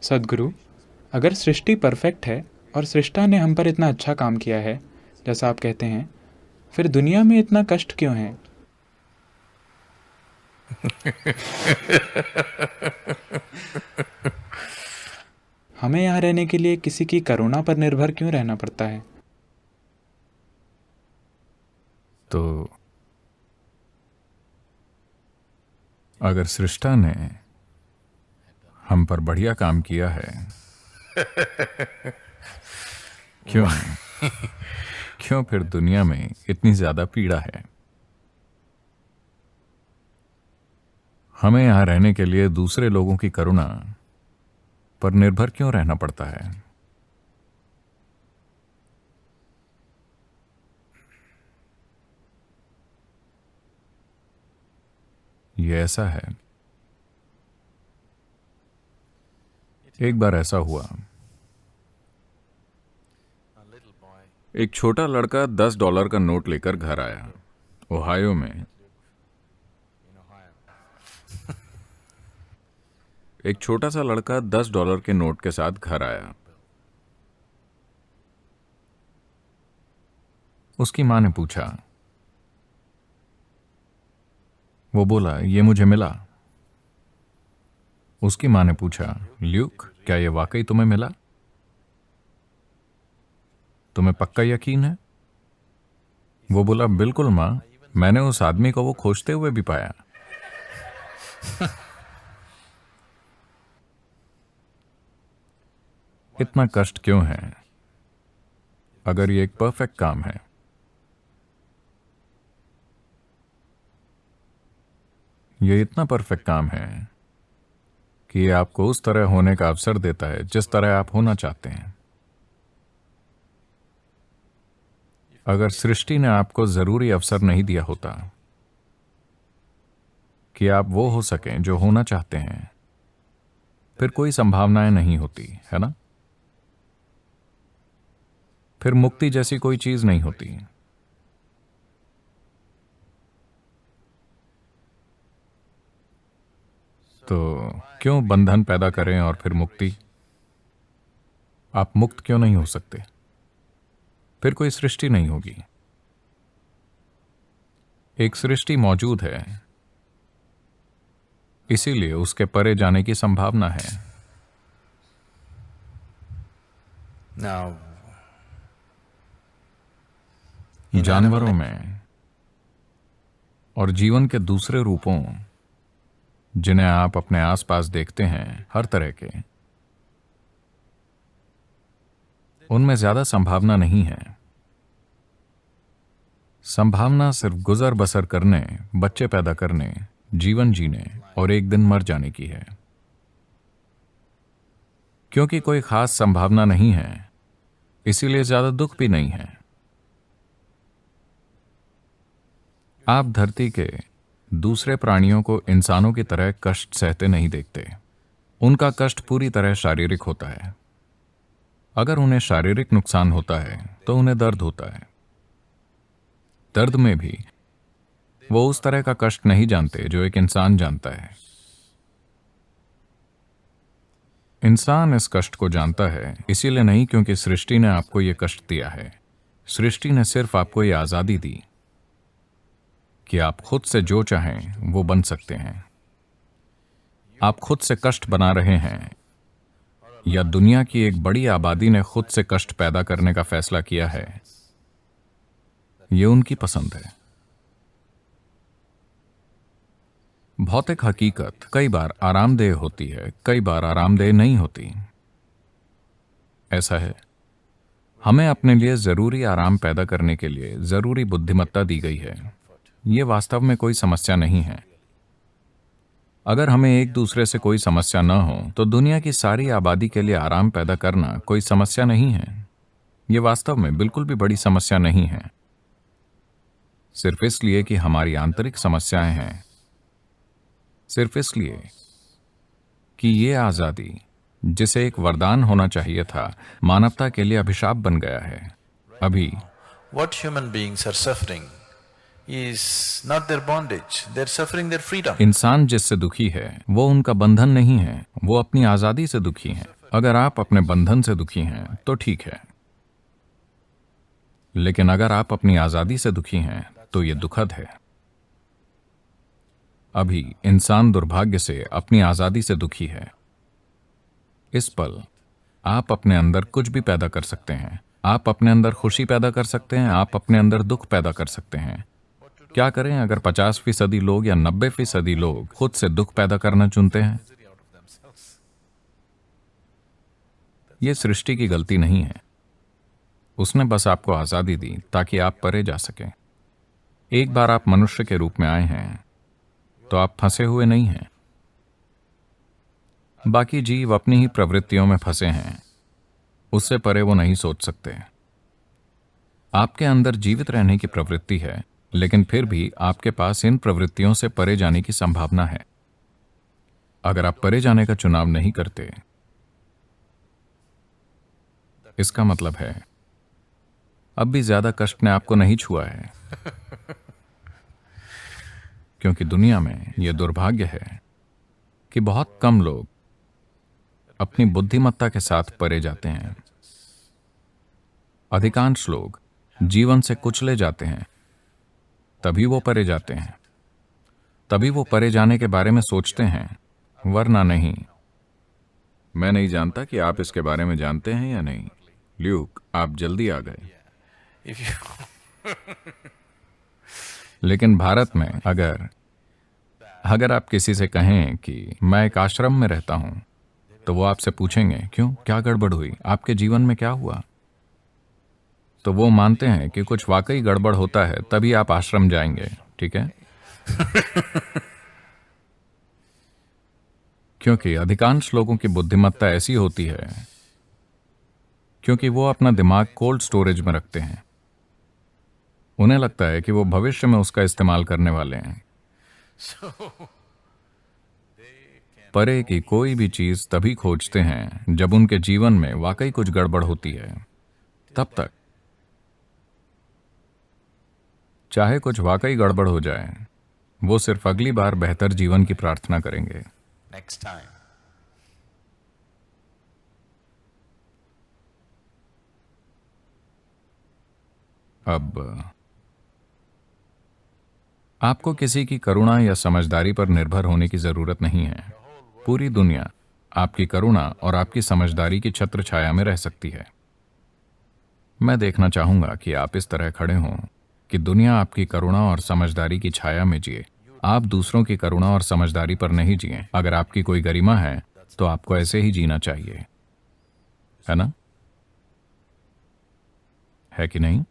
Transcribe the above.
सद्गुरु, अगर सृष्टि परफेक्ट है और सृष्टा ने हम पर इतना अच्छा काम किया है, जैसा आप कहते हैं, फिर दुनिया में इतना कष्ट क्यों है? हमें यहाँ रहने के लिए किसी की करुणा पर निर्भर क्यों रहना पड़ता है? तो अगर सृष्टा ने हम पर बढ़िया काम किया है, क्यों क्यों फिर दुनिया में इतनी ज्यादा पीड़ा है? हमें यहां रहने के लिए दूसरे लोगों की करुणा पर निर्भर क्यों रहना पड़ता है? ये ऐसा है, एक बार ऐसा हुआ, एक छोटा लड़का $10 का नोट लेकर घर आया। ओहायो में एक छोटा सा लड़का $10 के नोट के साथ घर आया। उसकी मां ने पूछा, वो बोला, ये मुझे मिला। उसकी मां ने पूछा, ल्यूक, क्या ये वाकई तुम्हें मिला? तुम्हें पक्का यकीन है? वो बोला, बिल्कुल मां, मैंने उस आदमी को वो खोजते हुए भी पाया। इतना कष्ट क्यों है अगर ये एक परफेक्ट काम है? ये इतना परफेक्ट काम है कि ये आपको उस तरह होने का अवसर देता है जिस तरह आप होना चाहते हैं। अगर सृष्टि ने आपको जरूरी अवसर नहीं दिया होता कि आप वो हो सकें जो होना चाहते हैं, फिर कोई संभावनाएं नहीं होती, है ना? फिर मुक्ति जैसी कोई चीज नहीं होती। तो क्यों बंधन पैदा करें और फिर मुक्ति? आप मुक्त क्यों नहीं हो सकते? फिर कोई सृष्टि नहीं होगी। एक सृष्टि मौजूद है, इसीलिए उसके परे जाने की संभावना है। Now, जानवरों में और जीवन के दूसरे रूपों जिन्हें आप अपने आसपास देखते हैं, हर तरह के, उनमें ज्यादा संभावना नहीं है। संभावना सिर्फ गुजर बसर करने, बच्चे पैदा करने, जीवन जीने और एक दिन मर जाने की है। क्योंकि कोई खास संभावना नहीं है, इसीलिए ज्यादा दुख भी नहीं है। आप धरती के दूसरे प्राणियों को इंसानों की तरह कष्ट सहते नहीं देखते। उनका कष्ट पूरी तरह शारीरिक होता है। अगर उन्हें शारीरिक नुकसान होता है तो उन्हें दर्द होता है। दर्द में भी वो उस तरह का कष्ट नहीं जानते जो एक इंसान जानता है। इंसान इस कष्ट को जानता है इसीलिए नहीं क्योंकि सृष्टि ने आपको ये कष्ट दिया है। सृष्टि ने सिर्फ आपको ये आजादी दी कि आप खुद से जो चाहें वो बन सकते हैं। आप खुद से कष्ट बना रहे हैं या दुनिया की एक बड़ी आबादी ने खुद से कष्ट पैदा करने का फैसला किया है, ये उनकी पसंद है। भौतिक हकीकत कई बार आरामदेह होती है, कई बार आरामदेह नहीं होती। ऐसा है, हमें अपने लिए जरूरी आराम पैदा करने के लिए जरूरी बुद्धिमत्ता दी गई है। ये वास्तव में कोई समस्या नहीं है। अगर हमें एक दूसरे से कोई समस्या न हो तो दुनिया की सारी आबादी के लिए आराम पैदा करना कोई समस्या नहीं है। ये वास्तव में बिल्कुल भी बड़ी समस्या नहीं है, सिर्फ इसलिए कि हमारी आंतरिक समस्याएं हैं, सिर्फ इसलिए कि ये आजादी, जिसे एक वरदान होना चाहिए था, मानवता के लिए अभिशाप बन गया है। अभी what human beings are suffering is not their bondage, they're suffering their freedom. इंसान जिससे दुखी है वो उनका बंधन नहीं है, वो अपनी आजादी से दुखी हैं। अगर आप अपने बंधन से दुखी हैं तो ठीक है, लेकिन अगर आप अपनी आजादी से दुखी हैं तो यह दुखद है। अभी इंसान दुर्भाग्य से अपनी आजादी से दुखी है। इस पल आप अपने अंदर कुछ भी पैदा कर सकते हैं। आप अपने अंदर खुशी पैदा कर सकते हैं, आप अपने अंदर दुख पैदा कर सकते हैं। क्या करें अगर 50% लोग या 90% लोग खुद से दुख पैदा करना चुनते हैं? यह सृष्टि की गलती नहीं है। उसने बस आपको आजादी दी ताकि आप परे जा सकें। एक बार आप मनुष्य के रूप में आए हैं तो आप फंसे हुए नहीं हैं। बाकी जीव अपनी ही प्रवृत्तियों में फंसे हैं, उससे परे वो नहीं सोच सकते। आपके अंदर जीवित रहने की प्रवृत्ति है, लेकिन फिर भी आपके पास इन प्रवृत्तियों से परे जाने की संभावना है। अगर आप परे जाने का चुनाव नहीं करते, इसका मतलब है अब भी ज्यादा कष्ट ने आपको नहीं छुआ है, क्योंकि दुनिया में यह दुर्भाग्य है कि बहुत कम लोग अपनी बुद्धिमत्ता के साथ परे जाते हैं। अधिकांश लोग जीवन से कुचले जाते हैं, तभी वो परे जाते हैं, तभी वो परे जाने के बारे में सोचते हैं, वरना नहीं। मैं नहीं जानता कि आप इसके बारे में जानते हैं या नहीं। ल्यूक, आप जल्दी आ गए। If you लेकिन भारत में अगर आप किसी से कहें कि मैं एक आश्रम में रहता हूं, तो वो आपसे पूछेंगे क्यों, क्या गड़बड़ हुई, आपके जीवन में क्या हुआ? तो वो मानते हैं कि कुछ वाकई गड़बड़ होता है तभी आप आश्रम जाएंगे, ठीक है? क्योंकि अधिकांश लोगों की बुद्धिमत्ता ऐसी होती है क्योंकि वो अपना दिमाग कोल्ड स्टोरेज में रखते हैं। उन्हें लगता है कि वो भविष्य में उसका इस्तेमाल करने वाले हैं। परे की कोई भी चीज तभी खोजते हैं जब उनके जीवन में वाकई कुछ गड़बड़ होती है। तब तक चाहे कुछ वाकई गड़बड़ हो जाए, वो सिर्फ अगली बार बेहतर जीवन की प्रार्थना करेंगे। next time. अब आपको किसी की करुणा या समझदारी पर निर्भर होने की जरूरत नहीं है। पूरी दुनिया आपकी करुणा और आपकी समझदारी की छत्र छाया में रह सकती है। मैं देखना चाहूंगा कि आप इस तरह खड़े हों कि दुनिया आपकी करुणा और समझदारी की छाया में जिए। आप दूसरों की करुणा और समझदारी पर नहीं जिए। अगर आपकी कोई गरिमा है तो आपको ऐसे ही जीना चाहिए, है ना? है कि नहीं?